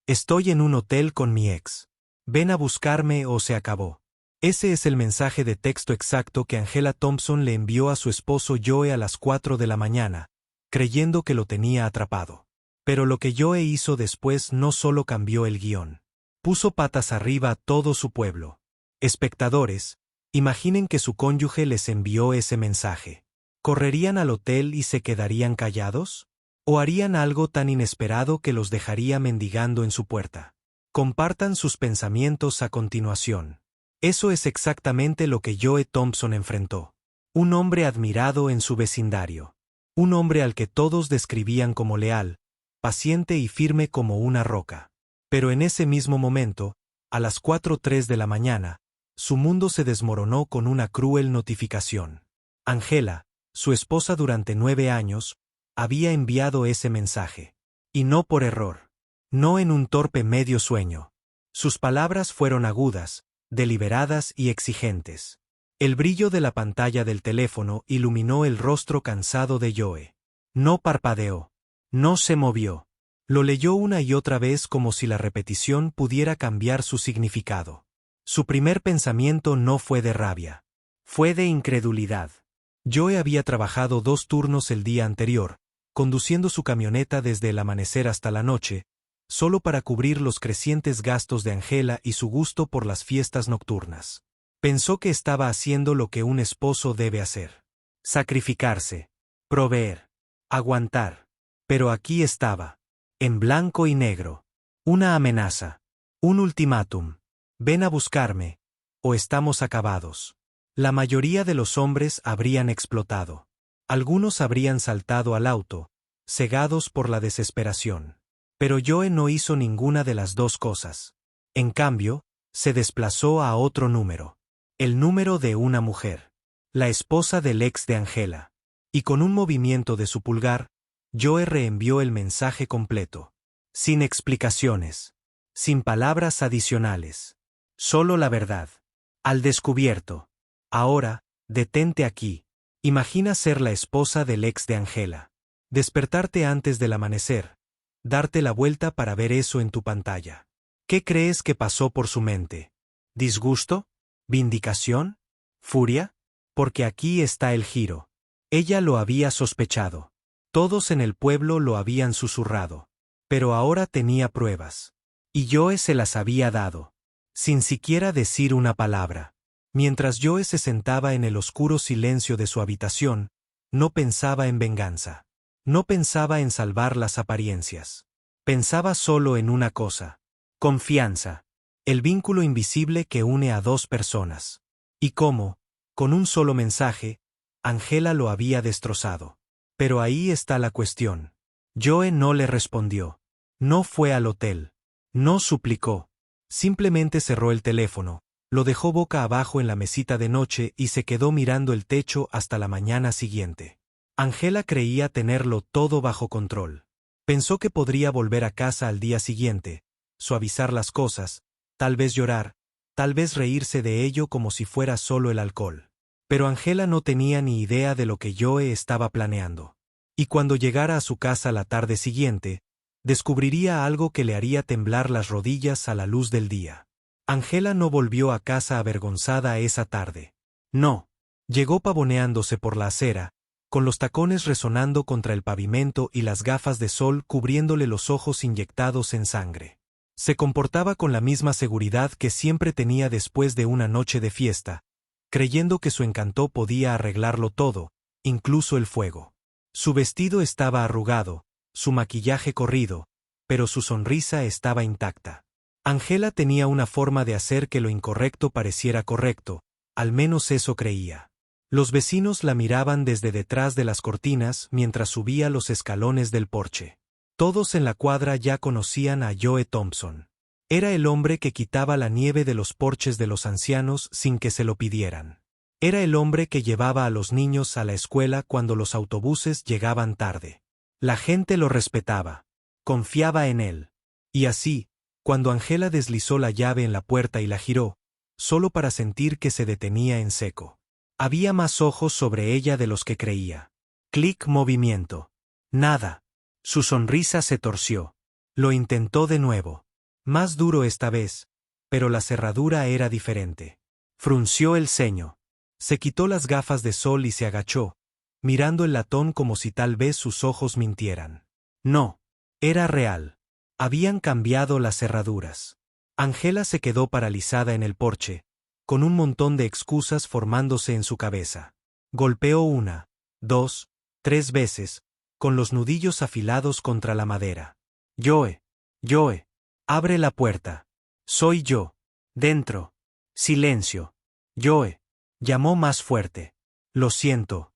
Estoy en un hotel con mi ex. Ven a buscarme o se acabó. Ese es el mensaje de texto exacto que Angela Thompson le envió a su esposo Joe a las 4 de la mañana, creyendo que lo tenía atrapado. Pero lo que Joe hizo después no solo cambió el guión. Puso patas arriba a todo su pueblo. Espectadores, imaginen que su cónyuge les envió ese mensaje. ¿Correrían al hotel y se quedarían callados? ¿O harían algo tan inesperado que los dejaría mendigando en su puerta? Compartan sus pensamientos a continuación. Eso es exactamente lo que Joe Thompson enfrentó. Un hombre admirado en su vecindario. Un hombre al que todos describían como leal, paciente y firme como una roca. Pero en ese mismo momento, a las 4:03 de la mañana, su mundo se desmoronó con una cruel notificación. Angela, su esposa durante 9 años, había enviado ese mensaje. Y no por error. No en un torpe medio sueño. Sus palabras fueron agudas, deliberadas y exigentes. El brillo de la pantalla del teléfono iluminó el rostro cansado de Joe. No parpadeó. No se movió. Lo leyó una y otra vez como si la repetición pudiera cambiar su significado. Su primer pensamiento no fue de rabia. Fue de incredulidad. Joe había trabajado 2 turnos el día anterior, conduciendo su camioneta desde el amanecer hasta la noche, solo para cubrir los crecientes gastos de Angela y su gusto por las fiestas nocturnas. Pensó que estaba haciendo lo que un esposo debe hacer. Sacrificarse. Proveer. Aguantar. Pero aquí estaba. En blanco y negro. Una amenaza. Un ultimátum. Ven a buscarme, o estamos acabados. La mayoría de los hombres habrían explotado. Algunos habrían saltado al auto, cegados por la desesperación. Pero Joe no hizo ninguna de las dos cosas. En cambio, se desplazó a otro número. El número de una mujer. La esposa del ex de Angela. Y con un movimiento de su pulgar, Joe reenvió el mensaje completo. Sin explicaciones. Sin palabras adicionales. Solo la verdad. Al descubierto. Ahora, detente aquí. Imagina ser la esposa del ex de Angela. Despertarte antes del amanecer. Darte la vuelta para ver eso en tu pantalla. ¿Qué crees que pasó por su mente? ¿Disgusto? ¿Vindicación? ¿Furia? Porque aquí está el giro. Ella lo había sospechado. Todos en el pueblo lo habían susurrado. Pero ahora tenía pruebas. Y Joe se las había dado. Sin siquiera decir una palabra. Mientras Joe se sentaba en el oscuro silencio de su habitación, no pensaba en venganza. No pensaba en salvar las apariencias. Pensaba solo en una cosa. Confianza. El vínculo invisible que une a 2 personas. Y cómo, con un solo mensaje, Angela lo había destrozado. Pero ahí está la cuestión. Joe no le respondió. No fue al hotel. No suplicó. Simplemente cerró el teléfono, lo dejó boca abajo en la mesita de noche y se quedó mirando el techo hasta la mañana siguiente. Angela creía tenerlo todo bajo control. Pensó que podría volver a casa al día siguiente, suavizar las cosas, tal vez llorar, tal vez reírse de ello como si fuera solo el alcohol. Pero Angela no tenía ni idea de lo que Joe estaba planeando. Y cuando llegara a su casa la tarde siguiente, descubriría algo que le haría temblar las rodillas a la luz del día. Angela no volvió a casa avergonzada esa tarde. No. Llegó pavoneándose por la acera, con los tacones resonando contra el pavimento y las gafas de sol cubriéndole los ojos inyectados en sangre. Se comportaba con la misma seguridad que siempre tenía después de una noche de fiesta, creyendo que su encanto podía arreglarlo todo, incluso el fuego. Su vestido estaba arrugado, su maquillaje corrido, pero su sonrisa estaba intacta. Angela tenía una forma de hacer que lo incorrecto pareciera correcto, al menos eso creía. Los vecinos la miraban desde detrás de las cortinas mientras subía los escalones del porche. Todos en la cuadra ya conocían a Joe Thompson. Era el hombre que quitaba la nieve de los porches de los ancianos sin que se lo pidieran. Era el hombre que llevaba a los niños a la escuela cuando los autobuses llegaban tarde. La gente lo respetaba. Confiaba en él. Y así, cuando Angela deslizó la llave en la puerta y la giró, solo para sentir que se detenía en seco. Había más ojos sobre ella de los que creía. Clic, movimiento. Nada. Su sonrisa se torció. Lo intentó de nuevo. Más duro esta vez, pero la cerradura era diferente. Frunció el ceño. Se quitó las gafas de sol y se agachó, mirando el latón como si tal vez sus ojos mintieran. No. Era real. Habían cambiado las cerraduras. Angela se quedó paralizada en el porche, con un montón de excusas formándose en su cabeza. Golpeó 1, 2, 3 veces, con los nudillos afilados contra la madera. Joe. Joe. Abre la puerta. Soy yo. Dentro. Silencio. Joe. Llamó más fuerte. Lo siento.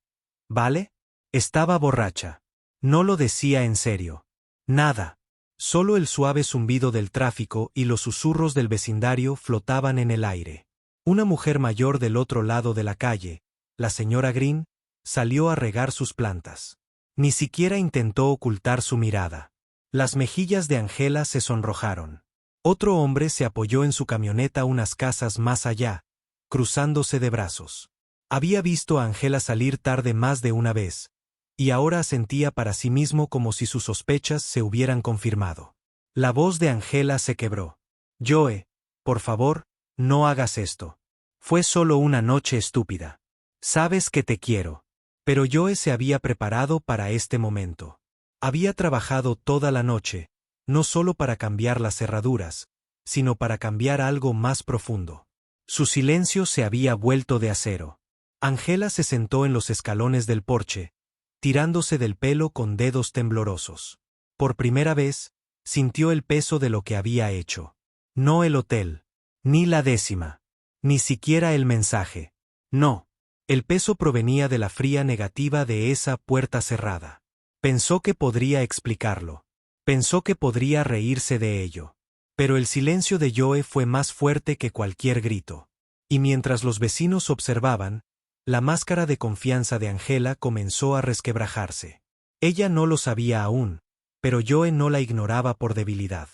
¿Vale? Estaba borracha. No lo decía en serio. Nada. Solo el suave zumbido del tráfico y los susurros del vecindario flotaban en el aire. Una mujer mayor del otro lado de la calle, la señora Green, salió a regar sus plantas. Ni siquiera intentó ocultar su mirada. Las mejillas de Angela se sonrojaron. Otro hombre se apoyó en su camioneta unas casas más allá, cruzándose de brazos. Había visto a Angela salir tarde más de una vez, y ahora sentía para sí mismo como si sus sospechas se hubieran confirmado. La voz de Angela se quebró. Joe, por favor, no hagas esto. Fue solo una noche estúpida. Sabes que te quiero. Pero Joe se había preparado para este momento. Había trabajado toda la noche, no solo para cambiar las cerraduras, sino para cambiar algo más profundo. Su silencio se había vuelto de acero. Angela se sentó en los escalones del porche, tirándose del pelo con dedos temblorosos. Por primera vez, sintió el peso de lo que había hecho. No el hotel, ni la 10ª, ni siquiera el mensaje. No, el peso provenía de la fría negativa de esa puerta cerrada. Pensó que podría explicarlo. Pensó que podría reírse de ello. Pero el silencio de Joe fue más fuerte que cualquier grito. Y mientras los vecinos observaban, la máscara de confianza de Angela comenzó a resquebrajarse. Ella no lo sabía aún, pero Joe no la ignoraba por debilidad.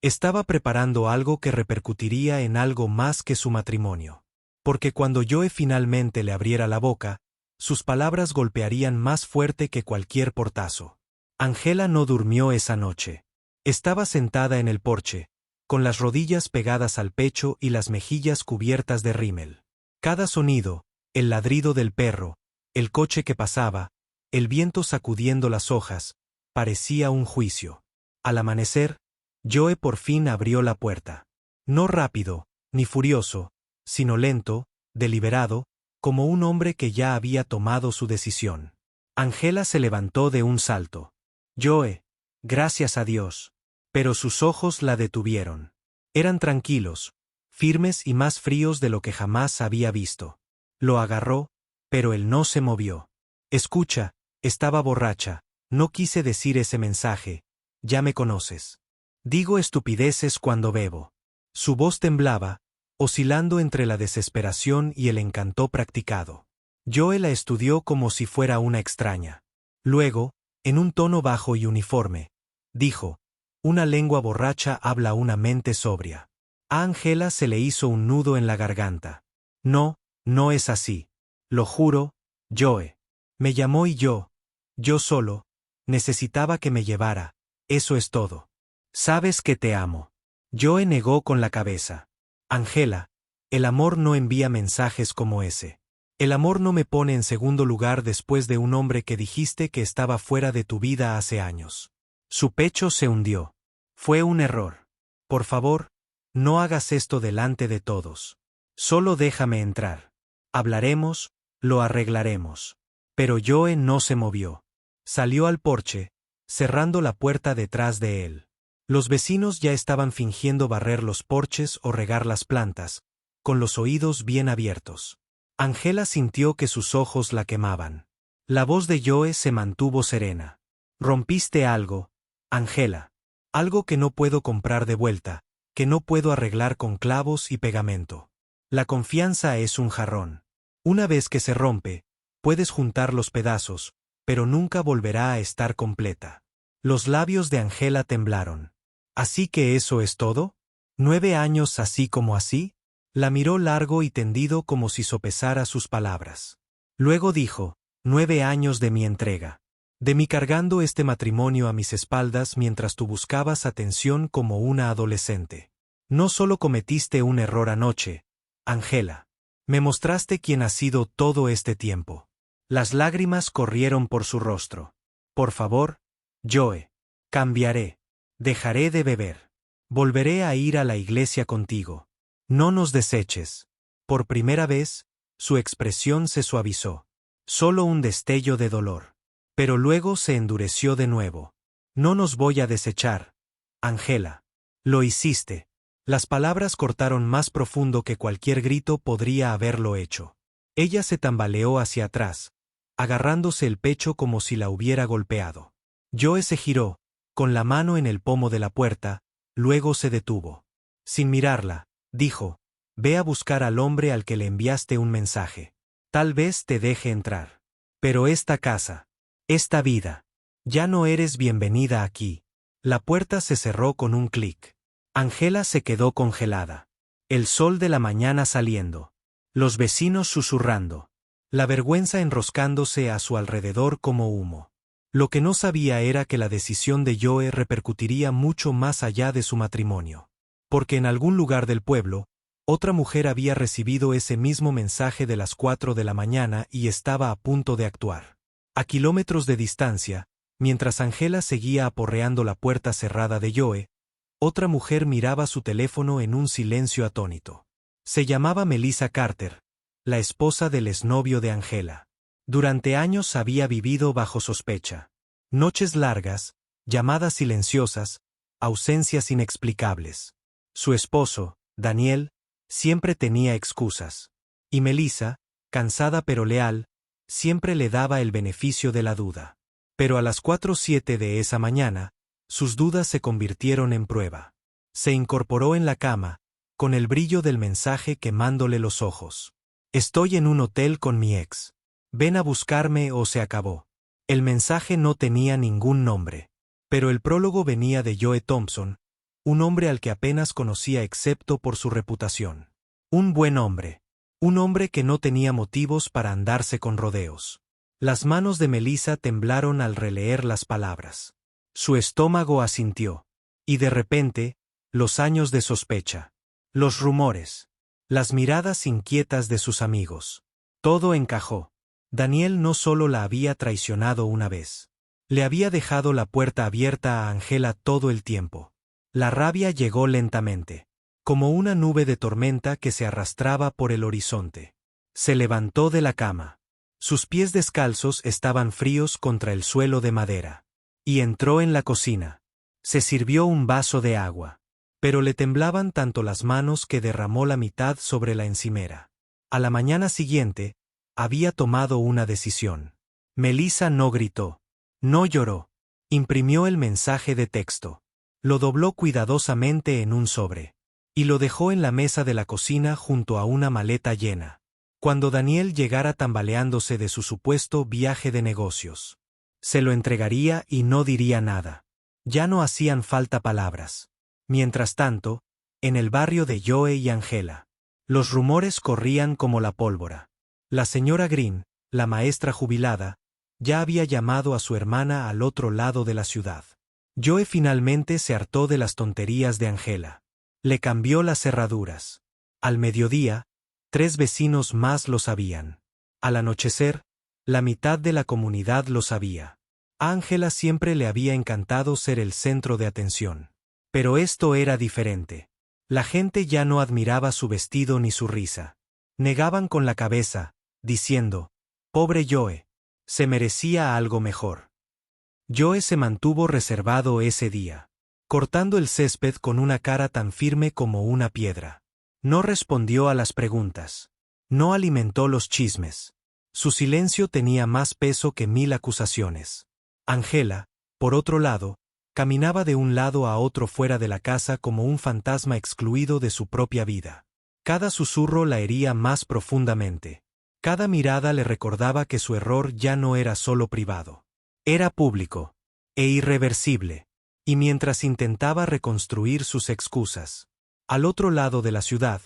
Estaba preparando algo que repercutiría en algo más que su matrimonio. Porque cuando Joe finalmente le abriera la boca, sus palabras golpearían más fuerte que cualquier portazo. Angela no durmió esa noche. Estaba sentada en el porche, con las rodillas pegadas al pecho y las mejillas cubiertas de rímel. Cada sonido, el ladrido del perro, el coche que pasaba, el viento sacudiendo las hojas, parecía un juicio. Al amanecer, Joe por fin abrió la puerta. No rápido, ni furioso, sino lento, deliberado, como un hombre que ya había tomado su decisión. Angela se levantó de un salto. Joe, gracias a Dios. Pero sus ojos la detuvieron. Eran tranquilos, firmes y más fríos de lo que jamás había visto. Lo agarró, pero él no se movió. Escucha, estaba borracha, no quise decir ese mensaje, ya me conoces. Digo estupideces cuando bebo. Su voz temblaba, oscilando entre la desesperación y el encanto practicado. Joe la estudió como si fuera una extraña. Luego, en un tono bajo y uniforme, dijo: una lengua borracha habla una mente sobria. A Angela se le hizo un nudo en la garganta. No, no es así. Lo juro, Joe. Me llamó y yo solo, necesitaba que me llevara, eso es todo. Sabes que te amo. Joe negó con la cabeza. Angela, el amor no envía mensajes como ese. El amor no me pone en segundo lugar después de un hombre que dijiste que estaba fuera de tu vida hace años. Su pecho se hundió. Fue un error. Por favor, no hagas esto delante de todos. Solo déjame entrar. Hablaremos, lo arreglaremos. Pero Joe no se movió. Salió al porche, cerrando la puerta detrás de él. Los vecinos ya estaban fingiendo barrer los porches o regar las plantas, con los oídos bien abiertos. Angela sintió que sus ojos la quemaban. La voz de Joe se mantuvo serena. Rompiste algo, Angela. Algo que no puedo comprar de vuelta, que no puedo arreglar con clavos y pegamento. La confianza es un jarrón. Una vez que se rompe, puedes juntar los pedazos, pero nunca volverá a estar completa. Los labios de Angela temblaron. ¿Así que eso es todo? ¿9 años así como así? La miró largo y tendido como si sopesara sus palabras. Luego dijo: 9 años de mi entrega. de mí cargando este matrimonio a mis espaldas mientras tú buscabas atención como una adolescente. No solo cometiste un error anoche, Angela. Me mostraste quién has sido todo este tiempo. Las lágrimas corrieron por su rostro. Por favor, Joe. Cambiaré. Dejaré de beber. Volveré a ir a la iglesia contigo. No nos deseches. Por primera vez, su expresión se suavizó. Solo un destello de dolor. Pero luego se endureció de nuevo. No nos voy a desechar, Angela. Lo hiciste. Las palabras cortaron más profundo que cualquier grito podría haberlo hecho. Ella se tambaleó hacia atrás, agarrándose el pecho como si la hubiera golpeado. Joe se giró, con la mano en el pomo de la puerta, luego se detuvo. Sin mirarla, dijo, ve a buscar al hombre al que le enviaste un mensaje. Tal vez te deje entrar. Pero esta casa, esta vida, ya no eres bienvenida aquí. La puerta se cerró con un clic. Angela se quedó congelada. El sol de la mañana saliendo. Los vecinos susurrando. La vergüenza enroscándose a su alrededor como humo. Lo que no sabía era que la decisión de Joe repercutiría mucho más allá de su matrimonio. Porque en algún lugar del pueblo, otra mujer había recibido ese mismo mensaje de las 4 de la mañana y estaba a punto de actuar. A kilómetros de distancia, mientras Angela seguía aporreando la puerta cerrada de Joe, otra mujer miraba su teléfono en un silencio atónito. Se llamaba Melissa Carter, la esposa del exnovio de Angela. Durante años había vivido bajo sospecha. Noches largas, llamadas silenciosas, ausencias inexplicables. Su esposo, Daniel, siempre tenía excusas. Y Melissa, cansada pero leal, siempre le daba el beneficio de la duda. Pero a las 4:07 de esa mañana, sus dudas se convirtieron en prueba. Se incorporó en la cama, con el brillo del mensaje quemándole los ojos. Estoy en un hotel con mi ex. Ven a buscarme o se acabó. El mensaje no tenía ningún nombre. Pero el prólogo venía de Joe Thompson, un hombre al que apenas conocía excepto por su reputación. Un buen hombre. Un hombre que no tenía motivos para andarse con rodeos. Las manos de Melissa temblaron al releer las palabras. Su estómago asintió. Y de repente, los años de sospecha. Los rumores. Las miradas inquietas de sus amigos. Todo encajó. Daniel no solo la había traicionado una vez. Le había dejado la puerta abierta a Angela todo el tiempo. La rabia llegó lentamente. Como una nube de tormenta que se arrastraba por el horizonte. Se levantó de la cama. Sus pies descalzos estaban fríos contra el suelo de madera. Y entró en la cocina. Se sirvió un vaso de agua. Pero le temblaban tanto las manos que derramó la mitad sobre la encimera. A la mañana siguiente, había tomado una decisión. Melissa no gritó. No lloró. Imprimió el mensaje de texto. Lo dobló cuidadosamente en un sobre. Y lo dejó en la mesa de la cocina junto a una maleta llena. Cuando Daniel llegara tambaleándose de su supuesto viaje de negocios. Se lo entregaría y no diría nada. Ya no hacían falta palabras. Mientras tanto, en el barrio de Joe y Angela, los rumores corrían como la pólvora. La señora Green, la maestra jubilada, ya había llamado a su hermana al otro lado de la ciudad. Joe finalmente se hartó de las tonterías de Angela. Le cambió las cerraduras. Al mediodía, 3 vecinos más lo sabían. Al anochecer, la mitad de la comunidad lo sabía. A Angela siempre le había encantado ser el centro de atención. Pero esto era diferente. La gente ya no admiraba su vestido ni su risa. Negaban con la cabeza, diciendo, pobre Joe, se merecía algo mejor. Joe se mantuvo reservado ese día, cortando el césped con una cara tan firme como una piedra. No respondió a las preguntas. No alimentó los chismes. Su silencio tenía más peso que 1000 acusaciones. Angela, por otro lado, caminaba de un lado a otro fuera de la casa como un fantasma excluido de su propia vida. Cada susurro la hería más profundamente. Cada mirada le recordaba que su error ya no era solo privado. Era público. E irreversible. Y mientras intentaba reconstruir sus excusas. Al otro lado de la ciudad,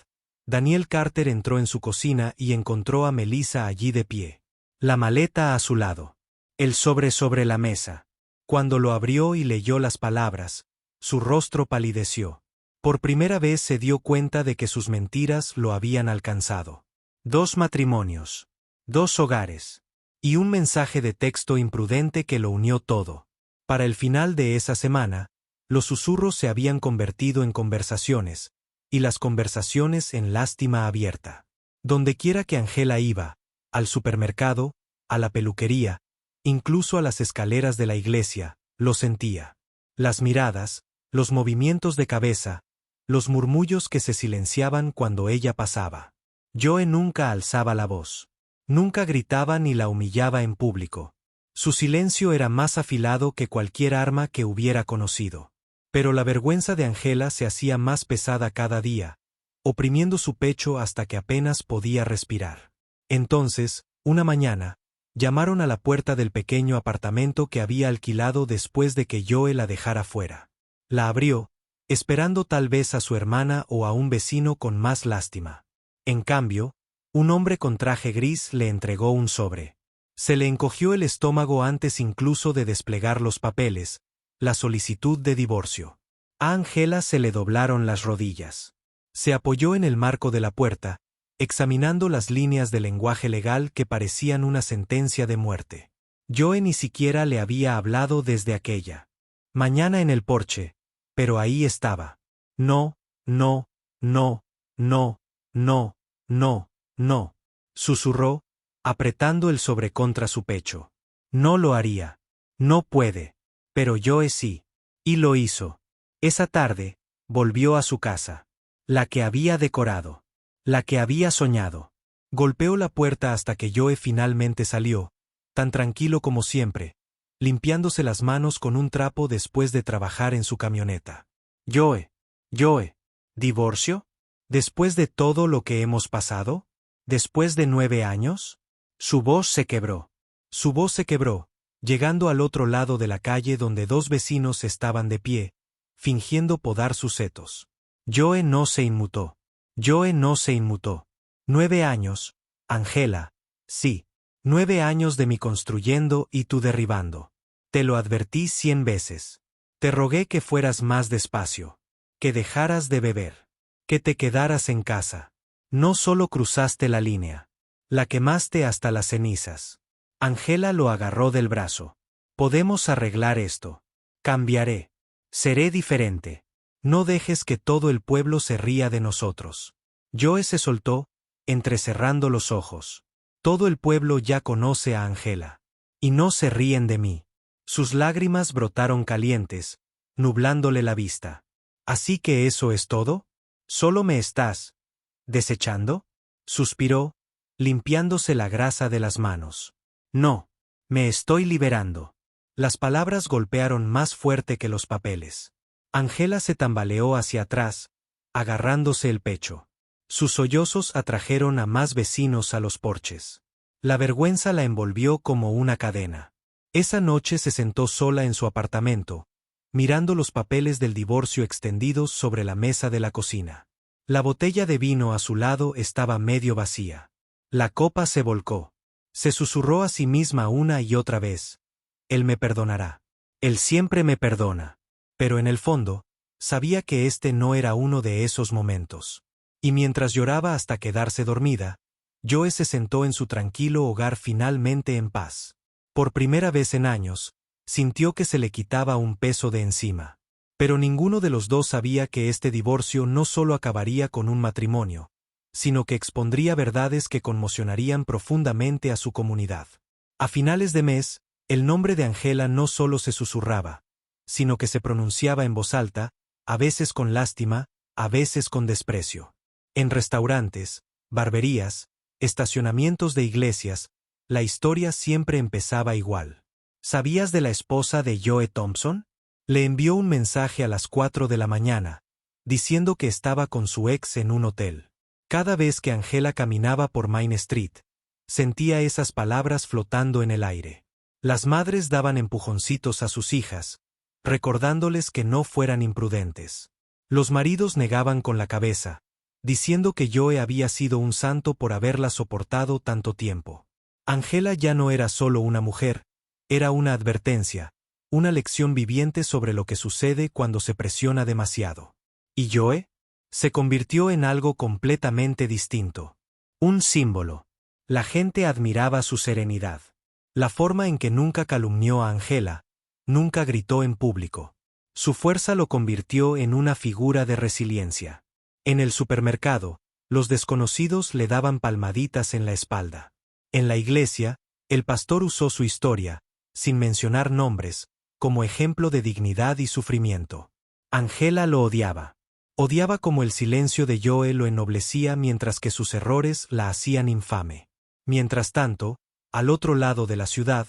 Daniel Carter entró en su cocina y encontró a Melissa allí de pie. La maleta a su lado. El sobre la mesa. Cuando lo abrió y leyó las palabras, su rostro palideció. Por primera vez se dio cuenta de que sus mentiras lo habían alcanzado. 2 matrimonios, 2 hogares, y un mensaje de texto imprudente que lo unió todo. Para el final de esa semana, los susurros se habían convertido en conversaciones, y las conversaciones en lástima abierta. Dondequiera que Angela iba, al supermercado, a la peluquería, incluso a las escaleras de la iglesia, lo sentía. Las miradas, los movimientos de cabeza, los murmullos que se silenciaban cuando ella pasaba. Joe nunca alzaba la voz. Nunca gritaba ni la humillaba en público. Su silencio era más afilado que cualquier arma que hubiera conocido. Pero la vergüenza de Angela se hacía más pesada cada día, oprimiendo su pecho hasta que apenas podía respirar. Entonces, una mañana, llamaron a la puerta del pequeño apartamento que había alquilado después de que Joe la dejara fuera. La abrió, esperando tal vez a su hermana o a un vecino con más lástima. En cambio, un hombre con traje gris le entregó un sobre. Se le encogió el estómago antes incluso de desplegar los papeles, la solicitud de divorcio. A Angela se le doblaron las rodillas. Se apoyó en el marco de la puerta, examinando las líneas de lenguaje legal que parecían una sentencia de muerte. Joe ni siquiera le había hablado desde aquella mañana en el porche, pero ahí estaba. No, no, no, no, no, no, no, susurró, apretando el sobre contra su pecho. No lo haría. No puede. Pero Joe sí. Y lo hizo. Esa tarde, volvió a su casa. La que había decorado. La que había soñado. Golpeó la puerta hasta que Joe finalmente salió, tan tranquilo como siempre, limpiándose las manos con un trapo después de trabajar en su camioneta. Joe, ¿divorcio? ¿Después de todo lo que hemos pasado? ¿Después de 9 años? Su voz se quebró. Su voz se quebró, llegando al otro lado de la calle donde 2 vecinos estaban de pie, fingiendo podar sus setos. Joe no se inmutó. 9 años, Angela, sí. 9 años de mi construyendo y tú derribando. Te lo advertí 100 veces. Te rogué que fueras más despacio. Que dejaras de beber. Que te quedaras en casa. No solo cruzaste la línea. La quemaste hasta las cenizas. Angela lo agarró del brazo. Podemos arreglar esto. Cambiaré. Seré diferente. No dejes que todo el pueblo se ría de nosotros. Joe se soltó, entrecerrando los ojos. Todo el pueblo ya conoce a Angela. Y no se ríen de mí. Sus lágrimas brotaron calientes, nublándole la vista. ¿Así que eso es todo? ¿Solo me estás desechando? Suspiró, limpiándose la grasa de las manos. No, me estoy liberando. Las palabras golpearon más fuerte que los papeles. Angela se tambaleó hacia atrás, agarrándose el pecho. Sus sollozos atrajeron a más vecinos a los porches. La vergüenza la envolvió como una cadena. Esa noche se sentó sola en su apartamento, mirando los papeles del divorcio extendidos sobre la mesa de la cocina. La botella de vino a su lado estaba medio vacía. La copa se volcó. Se susurró a sí misma una y otra vez. Él me perdonará. Él siempre me perdona. Pero en el fondo, sabía que este no era uno de esos momentos. Y mientras lloraba hasta quedarse dormida, Joe se sentó en su tranquilo hogar finalmente en paz. Por primera vez en años, sintió que se le quitaba un peso de encima. Pero ninguno de los dos sabía que este divorcio no solo acabaría con un matrimonio, sino que expondría verdades que conmocionarían profundamente a su comunidad. A finales de mes, el nombre de Angela no solo se susurraba, sino que se pronunciaba en voz alta, a veces con lástima, a veces con desprecio. En restaurantes, barberías, estacionamientos de iglesias, la historia siempre empezaba igual. ¿Sabías de la esposa de Joe Thompson? Le envió un mensaje a las 4 de la mañana, diciendo que estaba con su ex en un hotel. Cada vez que Angela caminaba por Main Street, sentía esas palabras flotando en el aire. Las madres daban empujoncitos a sus hijas, recordándoles que no fueran imprudentes. Los maridos negaban con la cabeza, diciendo que Joe había sido un santo por haberla soportado tanto tiempo. Angela ya no era solo una mujer, Era una advertencia, una lección viviente sobre lo que sucede cuando se presiona demasiado. ¿Y Joe? Se convirtió en algo completamente distinto. Un símbolo. La gente admiraba su serenidad. La forma en que nunca calumnió a Angela, nunca gritó en público. Su fuerza lo convirtió en una figura de resiliencia. En el supermercado, los desconocidos le daban palmaditas en la espalda. En la iglesia, el pastor usó su historia, sin mencionar nombres, como ejemplo de dignidad y sufrimiento. Angela lo odiaba. Odiaba como el silencio de Joe lo ennoblecía mientras que sus errores la hacían infame. Mientras tanto, al otro lado de la ciudad,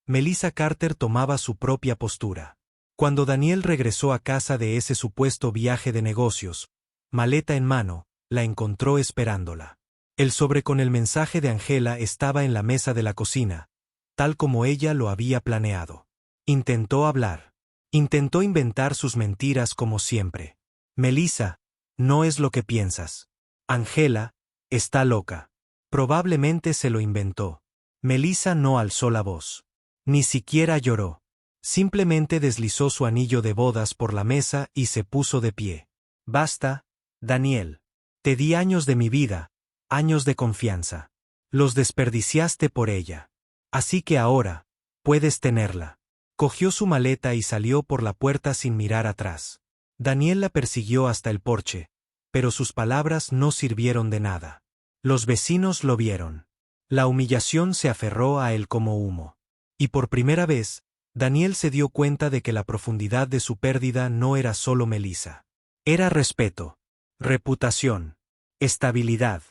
Melissa Carter tomaba su propia postura. Cuando Daniel regresó a casa de ese supuesto viaje de negocios, maleta en mano, la encontró esperándola. El sobre con el mensaje de Angela estaba en la mesa de la cocina, tal como ella lo había planeado. Intentó hablar. Intentó inventar sus mentiras como siempre. Melissa, no es lo que piensas. Angela, está loca. Probablemente se lo inventó. Melissa no alzó la voz. Ni siquiera lloró. Simplemente deslizó su anillo de bodas por la mesa y se puso de pie. Basta, Daniel. Te di años de mi vida, años de confianza. Los desperdiciaste por ella. Así que ahora, puedes tenerla. Cogió su maleta y salió por la puerta sin mirar atrás. Daniel la persiguió hasta el porche, pero sus palabras no sirvieron de nada. Los vecinos lo vieron. La humillación se aferró a él como humo. Y por primera vez, Daniel se dio cuenta de que la profundidad de su pérdida no era solo Melissa. Era respeto, reputación, estabilidad.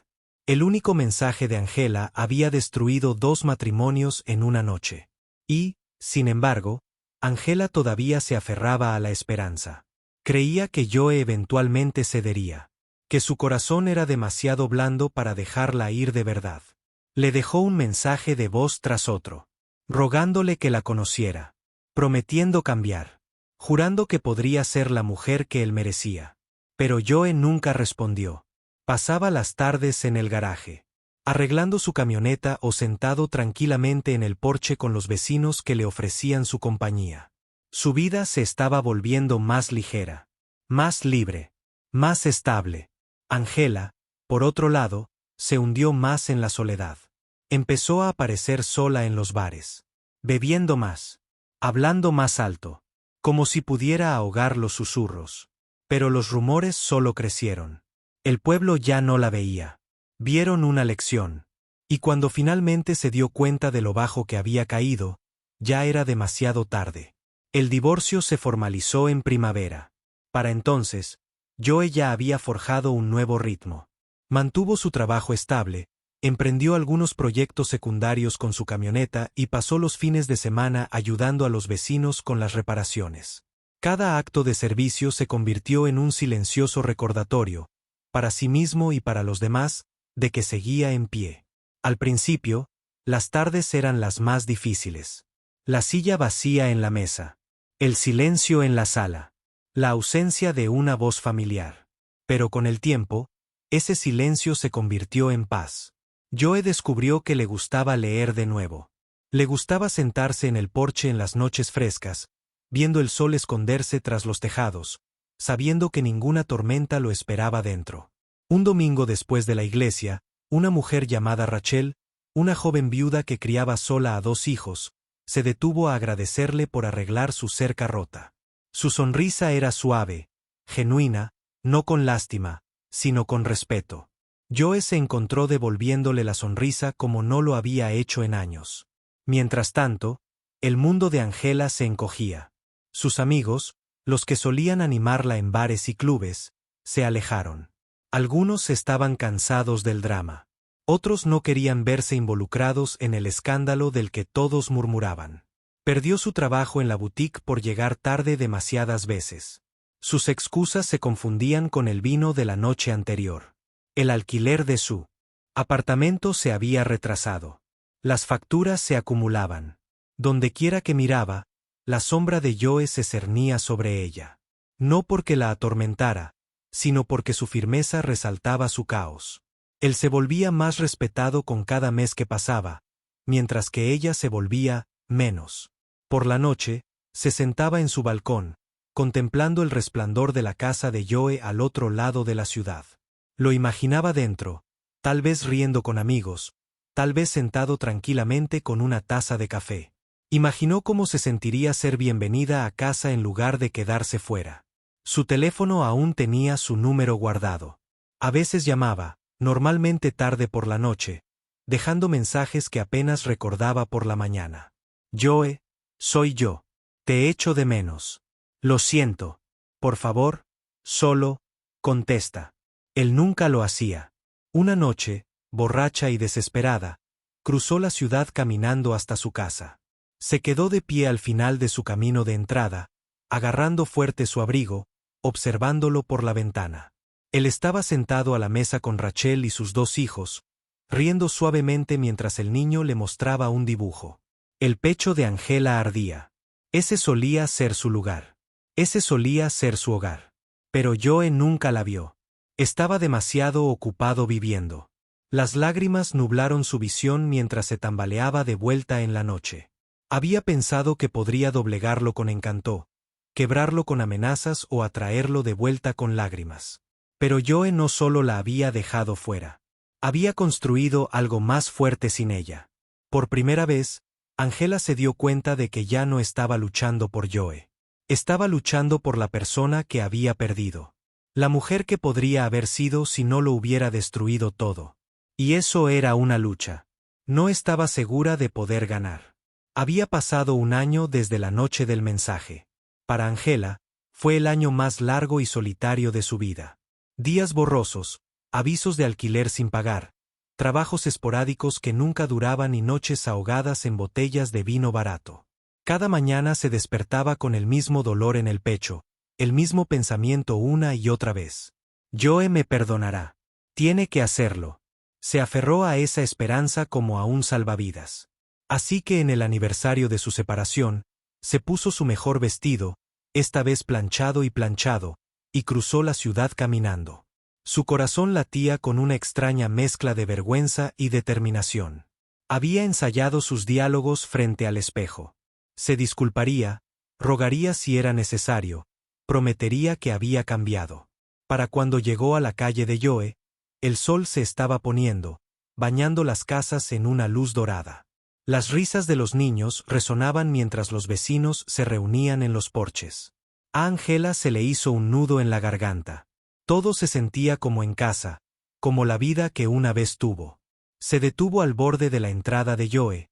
El único mensaje de Angela había destruido 2 matrimonios en una noche. Y, sin embargo, Angela todavía se aferraba a la esperanza. Creía que Joe eventualmente cedería, que su corazón era demasiado blando para dejarla ir de verdad. Le dejó un mensaje de voz tras otro, rogándole que la conociera, prometiendo cambiar, jurando que podría ser la mujer que él merecía. Pero Joe nunca respondió. Pasaba las tardes en el garaje, arreglando su camioneta o sentado tranquilamente en el porche con los vecinos que le ofrecían su compañía. Su vida se estaba volviendo más ligera, más libre, más estable. Angela, por otro lado, se hundió más en la soledad. Empezó a aparecer sola en los bares, bebiendo más, hablando más alto, como si pudiera ahogar los susurros. Pero los rumores solo crecieron. El pueblo ya no la veía. Vieron una lección. Y cuando finalmente se dio cuenta de lo bajo que había caído, ya era demasiado tarde. El divorcio se formalizó en primavera. Para entonces, Joe ya había forjado un nuevo ritmo. Mantuvo su trabajo estable, emprendió algunos proyectos secundarios con su camioneta y pasó los fines de semana ayudando a los vecinos con las reparaciones. Cada acto de servicio se convirtió en un silencioso recordatorio, para sí mismo y para los demás, de que seguía en pie. Al principio, las tardes eran las más difíciles. La silla vacía en la mesa, el silencio en la sala, la ausencia de una voz familiar. Pero con el tiempo, ese silencio se convirtió en paz. Joe descubrió que le gustaba leer de nuevo. Le gustaba sentarse en el porche en las noches frescas, viendo el sol esconderse tras los tejados, sabiendo que ninguna tormenta lo esperaba dentro. Un domingo después de la iglesia, una mujer llamada Rachel, una joven viuda que criaba sola a 2 hijos, se detuvo a agradecerle por arreglar su cerca rota. Su sonrisa era suave, genuina, no con lástima, sino con respeto. Joe se encontró devolviéndole la sonrisa como no lo había hecho en años. Mientras tanto, el mundo de Angela se encogía. Sus amigos, los que solían animarla en bares y clubes, se alejaron. Algunos estaban cansados del drama. Otros no querían verse involucrados en el escándalo del que todos murmuraban. Perdió su trabajo en la boutique por llegar tarde demasiadas veces. Sus excusas se confundían con el vino de la noche anterior. El alquiler de su apartamento se había retrasado. Las facturas se acumulaban. Dondequiera que miraba, la sombra de Joe se cernía sobre ella. No porque la atormentara, sino porque su firmeza resaltaba su caos. Él se volvía más respetado con cada mes que pasaba, mientras que ella se volvía menos. Por la noche, se sentaba en su balcón, contemplando el resplandor de la casa de Joe al otro lado de la ciudad. Lo imaginaba dentro, tal vez riendo con amigos, tal vez sentado tranquilamente con una taza de café. Imaginó cómo se sentiría ser bienvenida a casa en lugar de quedarse fuera. Su teléfono aún tenía su número guardado. A veces llamaba, normalmente tarde por la noche, dejando mensajes que apenas recordaba por la mañana. Joe, soy yo. Te echo de menos. Lo siento. Por favor, solo, contesta. Él nunca lo hacía. Una noche, borracha y desesperada, cruzó la ciudad caminando hasta su casa. Se quedó de pie al final de su camino de entrada, agarrando fuerte su abrigo, observándolo por la ventana. Él estaba sentado a la mesa con Rachel y sus 2 hijos, riendo suavemente mientras el niño le mostraba un dibujo. El pecho de Angela ardía. Ese solía ser su lugar. Ese solía ser su hogar. Pero Joe nunca la vio. Estaba demasiado ocupado viviendo. Las lágrimas nublaron su visión mientras se tambaleaba de vuelta en la noche. Había pensado que podría doblegarlo con encanto, quebrarlo con amenazas o atraerlo de vuelta con lágrimas. Pero Joe no solo la había dejado fuera. Había construido algo más fuerte sin ella. Por primera vez, Angela se dio cuenta de que ya no estaba luchando por Joe. Estaba luchando por la persona que había perdido. La mujer que podría haber sido si no lo hubiera destruido todo. Y eso era una lucha. No estaba segura de poder ganar. Había pasado un año desde la noche del mensaje. Para Angela, fue el año más largo y solitario de su vida. Días borrosos, avisos de alquiler sin pagar, trabajos esporádicos que nunca duraban y noches ahogadas en botellas de vino barato. Cada mañana se despertaba con el mismo dolor en el pecho, el mismo pensamiento una y otra vez. Joe me perdonará. Tiene que hacerlo. Se aferró a esa esperanza como a un salvavidas. Así que en el aniversario de su separación, se puso su mejor vestido, esta vez planchado, y cruzó la ciudad caminando. Su corazón latía con una extraña mezcla de vergüenza y determinación. Había ensayado sus diálogos frente al espejo. Se disculparía, rogaría si era necesario, prometería que había cambiado. Para cuando llegó a la calle de Joe, el sol se estaba poniendo, bañando las casas en una luz dorada. Las risas de los niños resonaban mientras los vecinos se reunían en los porches. A Angela se le hizo un nudo en la garganta. Todo se sentía como en casa, como la vida que una vez tuvo. Se detuvo al borde de la entrada de Joe,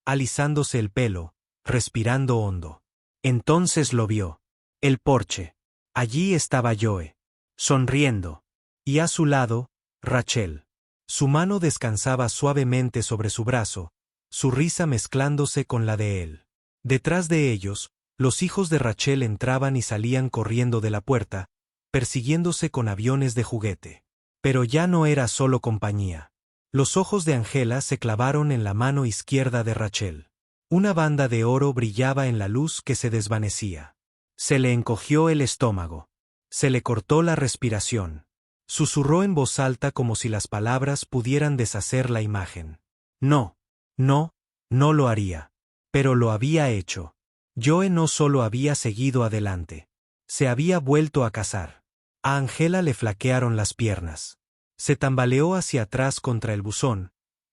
alisándose el pelo, respirando hondo. Entonces lo vio. El porche. Allí estaba Joe, sonriendo. Y a su lado, Rachel. Su mano descansaba suavemente sobre su brazo, su risa mezclándose con la de él. Detrás de ellos, los hijos de Rachel entraban y salían corriendo de la puerta, persiguiéndose con aviones de juguete. Pero ya no era solo compañía. Los ojos de Angela se clavaron en la mano izquierda de Rachel. Una banda de oro brillaba en la luz que se desvanecía. Se le encogió el estómago. Se le cortó la respiración. Susurró en voz alta como si las palabras pudieran deshacer la imagen. No, no, no lo haría. Pero lo había hecho. Joe no solo había seguido adelante. Se había vuelto a casar. A Angela le flaquearon las piernas. Se tambaleó hacia atrás contra el buzón,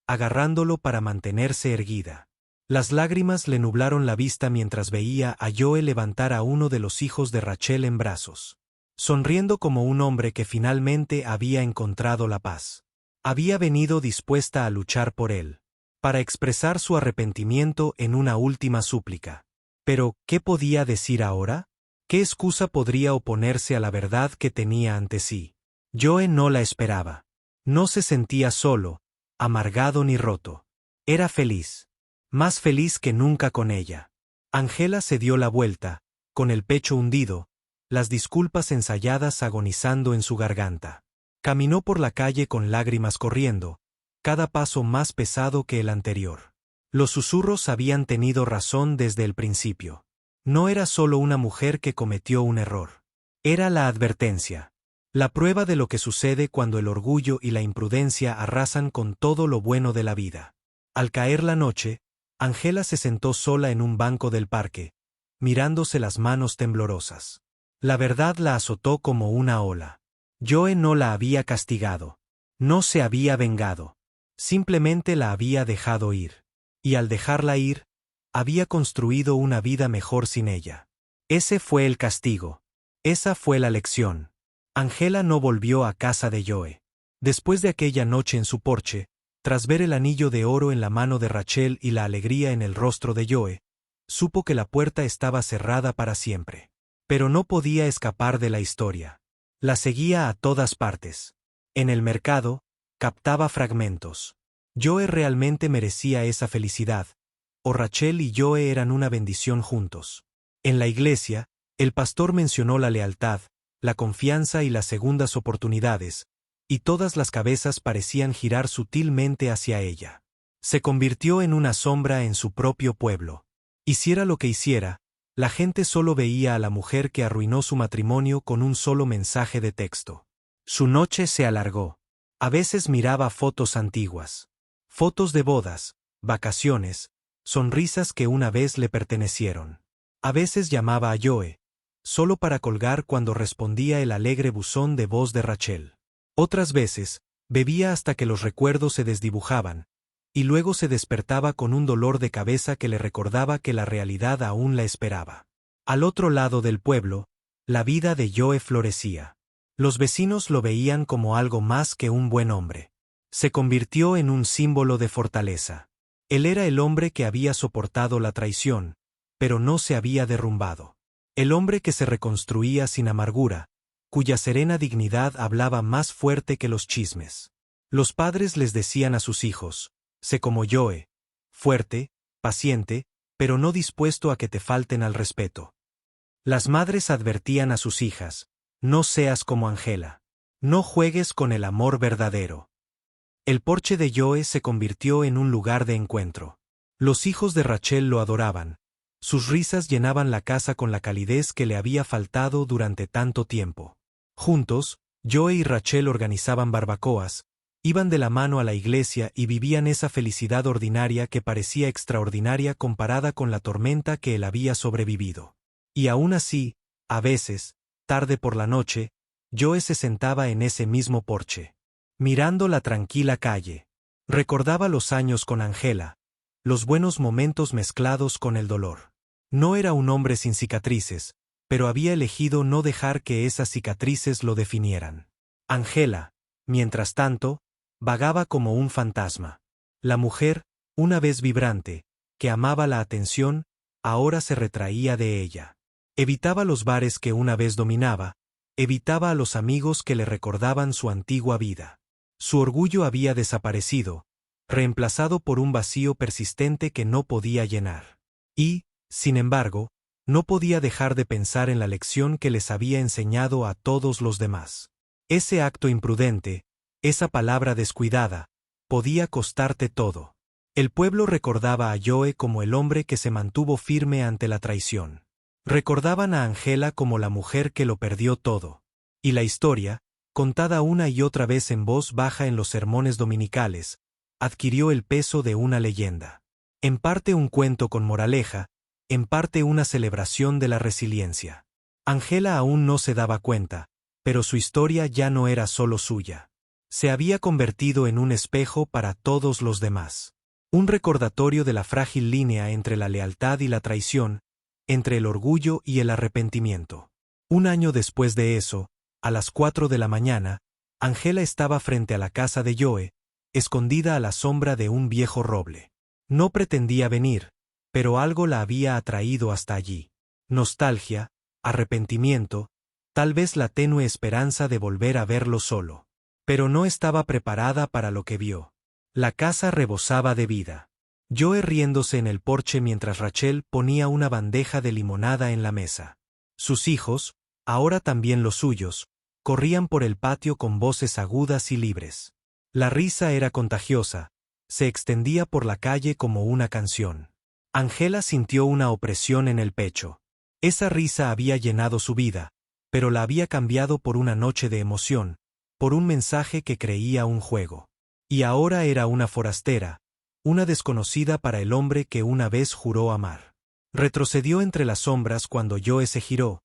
agarrándolo para mantenerse erguida. Las lágrimas le nublaron la vista mientras veía a Joe levantar a uno de los hijos de Rachel en brazos. Sonriendo como un hombre que finalmente había encontrado la paz. Había venido dispuesta a luchar por él, para expresar su arrepentimiento en una última súplica. Pero, ¿qué podía decir ahora? ¿Qué excusa podría oponerse a la verdad que tenía ante sí? Joe no la esperaba. No se sentía solo, amargado ni roto. Era feliz. Más feliz que nunca con ella. Angela se dio la vuelta, con el pecho hundido, las disculpas ensayadas agonizando en su garganta. Caminó por la calle con lágrimas corriendo, cada paso más pesado que el anterior. Los susurros habían tenido razón desde el principio. No era solo una mujer que cometió un error. Era la advertencia. La prueba de lo que sucede cuando el orgullo y la imprudencia arrasan con todo lo bueno de la vida. Al caer la noche, Angela se sentó sola en un banco del parque, mirándose las manos temblorosas. La verdad la azotó como una ola. Joe no la había castigado. No se había vengado. Simplemente la había dejado ir. Y al dejarla ir, había construido una vida mejor sin ella. Ese fue el castigo. Esa fue la lección. Angela no volvió a casa de Joe. Después de aquella noche en su porche, tras ver el anillo de oro en la mano de Rachel y la alegría en el rostro de Joe, supo que la puerta estaba cerrada para siempre. Pero no podía escapar de la historia. La seguía a todas partes. En el mercado, captaba fragmentos. Joe realmente merecía esa felicidad, o Rachel y Joe eran una bendición juntos. En la iglesia, el pastor mencionó la lealtad, la confianza y las segundas oportunidades, y todas las cabezas parecían girar sutilmente hacia ella. Se convirtió en una sombra en su propio pueblo. Hiciera lo que hiciera, la gente solo veía a la mujer que arruinó su matrimonio con un solo mensaje de texto. Su noche se alargó. A veces miraba fotos antiguas. Fotos de bodas, vacaciones, sonrisas que una vez le pertenecieron. A veces llamaba a Joe, solo para colgar cuando respondía el alegre buzón de voz de Rachel. Otras veces, bebía hasta que los recuerdos se desdibujaban, y luego se despertaba con un dolor de cabeza que le recordaba que la realidad aún la esperaba. Al otro lado del pueblo, la vida de Joe florecía. Los vecinos lo veían como algo más que un buen hombre. Se convirtió en un símbolo de fortaleza. Él era el hombre que había soportado la traición, pero no se había derrumbado. El hombre que se reconstruía sin amargura, cuya serena dignidad hablaba más fuerte que los chismes. Los padres les decían a sus hijos: sé como Joe, fuerte, paciente, pero no dispuesto a que te falten al respeto. Las madres advertían a sus hijas: no seas como Angela. No juegues con el amor verdadero. El porche de Joe se convirtió en un lugar de encuentro. Los hijos de Rachel lo adoraban. Sus risas llenaban la casa con la calidez que le había faltado durante tanto tiempo. Juntos, Joe y Rachel organizaban barbacoas, iban de la mano a la iglesia y vivían esa felicidad ordinaria que parecía extraordinaria comparada con la tormenta que él había sobrevivido. Y aún así, a veces, tarde por la noche, Joe se sentaba en ese mismo porche, mirando la tranquila calle. Recordaba los años con Angela, los buenos momentos mezclados con el dolor. No era un hombre sin cicatrices, pero había elegido no dejar que esas cicatrices lo definieran. Angela, mientras tanto, vagaba como un fantasma. La mujer, una vez vibrante, que amaba la atención, ahora se retraía de ella. Evitaba los bares que una vez dominaba, evitaba a los amigos que le recordaban su antigua vida. Su orgullo había desaparecido, reemplazado por un vacío persistente que no podía llenar. Y, sin embargo, no podía dejar de pensar en la lección que les había enseñado a todos los demás. Ese acto imprudente, esa palabra descuidada, podía costarte todo. El pueblo recordaba a Joe como el hombre que se mantuvo firme ante la traición. Recordaban a Angela como la mujer que lo perdió todo. Y la historia, contada una y otra vez en voz baja en los sermones dominicales, adquirió el peso de una leyenda. En parte un cuento con moraleja, en parte una celebración de la resiliencia. Angela aún no se daba cuenta, pero su historia ya no era solo suya. Se había convertido en un espejo para todos los demás. Un recordatorio de la frágil línea entre la lealtad y la traición, entre el orgullo y el arrepentimiento. Un año después de eso, a las 4 de la mañana, Angela estaba frente a la casa de Joe, escondida a la sombra de un viejo roble. No pretendía venir, pero algo la había atraído hasta allí. Nostalgia, arrepentimiento, tal vez la tenue esperanza de volver a verlo solo. Pero no estaba preparada para lo que vio. La casa rebosaba de vida. Joe riéndose en el porche mientras Rachel ponía una bandeja de limonada en la mesa. Sus hijos, ahora también los suyos, corrían por el patio con voces agudas y libres. La risa era contagiosa, se extendía por la calle como una canción. Angela sintió una opresión en el pecho. Esa risa había llenado su vida, pero la había cambiado por una noche de emoción, por un mensaje que creía un juego. Y ahora era una forastera, una desconocida para el hombre que una vez juró amar. Retrocedió entre las sombras cuando Joe se giró,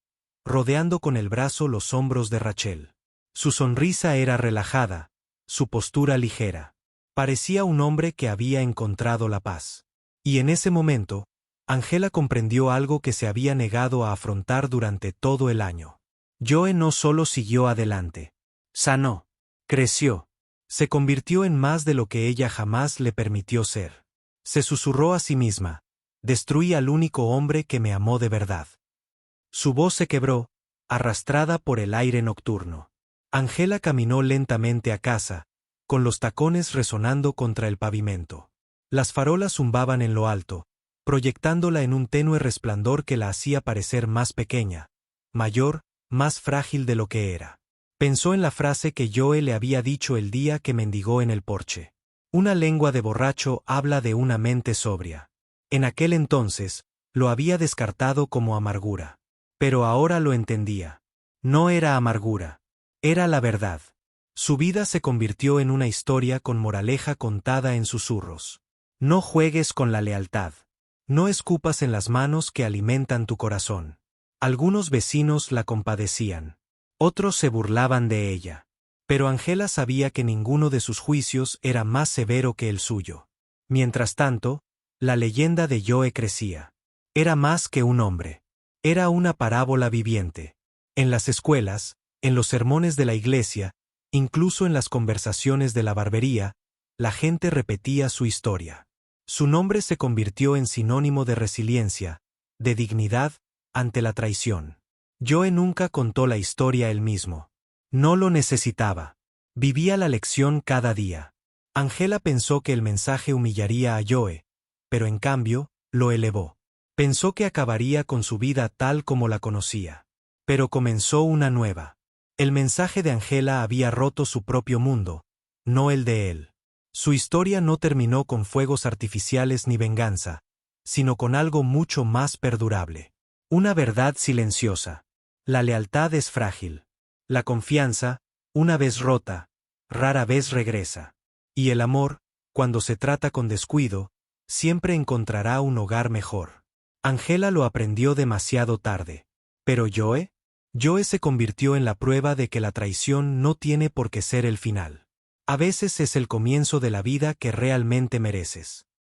rodeando con el brazo los hombros de Rachel. Su sonrisa era relajada, su postura ligera. Parecía un hombre que había encontrado la paz. Y en ese momento, Angela comprendió algo que se había negado a afrontar durante todo el año. Joe no solo siguió adelante. Sanó. Creció. Se convirtió en más de lo que ella jamás le permitió ser. Se susurró a sí misma: destruí al único hombre que me amó de verdad. Su voz se quebró, arrastrada por el aire nocturno. Angela caminó lentamente a casa, con los tacones resonando contra el pavimento. Las farolas zumbaban en lo alto, proyectándola en un tenue resplandor que la hacía parecer más pequeña, mayor, más frágil de lo que era. Pensó en la frase que Joe le había dicho el día que mendigó en el porche. Una lengua de borracho habla de una mente sobria. En aquel entonces, lo había descartado como amargura. Pero ahora lo entendía. No era amargura. Era la verdad. Su vida se convirtió en una historia con moraleja contada en susurros. No juegues con la lealtad. No escupas en las manos que alimentan tu corazón. Algunos vecinos la compadecían. Otros se burlaban de ella. Pero Angela sabía que ninguno de sus juicios era más severo que el suyo. Mientras tanto, la leyenda de Joe crecía. Era más que un hombre. Era una parábola viviente. En las escuelas, en los sermones de la iglesia, incluso en las conversaciones de la barbería, la gente repetía su historia. Su nombre se convirtió en sinónimo de resiliencia, de dignidad, ante la traición. Joe nunca contó la historia él mismo. No lo necesitaba. Vivía la lección cada día. Angela pensó que el mensaje humillaría a Joe, pero en cambio, lo elevó. Pensó que acabaría con su vida tal como la conocía. Pero comenzó una nueva. El mensaje de Angela había roto su propio mundo, no el de él. Su historia no terminó con fuegos artificiales ni venganza, sino con algo mucho más perdurable. Una verdad silenciosa. La lealtad es frágil. La confianza, una vez rota, rara vez regresa. Y el amor, cuando se trata con descuido, siempre encontrará un hogar mejor. Angela lo aprendió demasiado tarde. ¿Pero Joe? Joe se convirtió en la prueba de que la traición no tiene por qué ser el final. A veces es el comienzo de la vida que realmente mereces.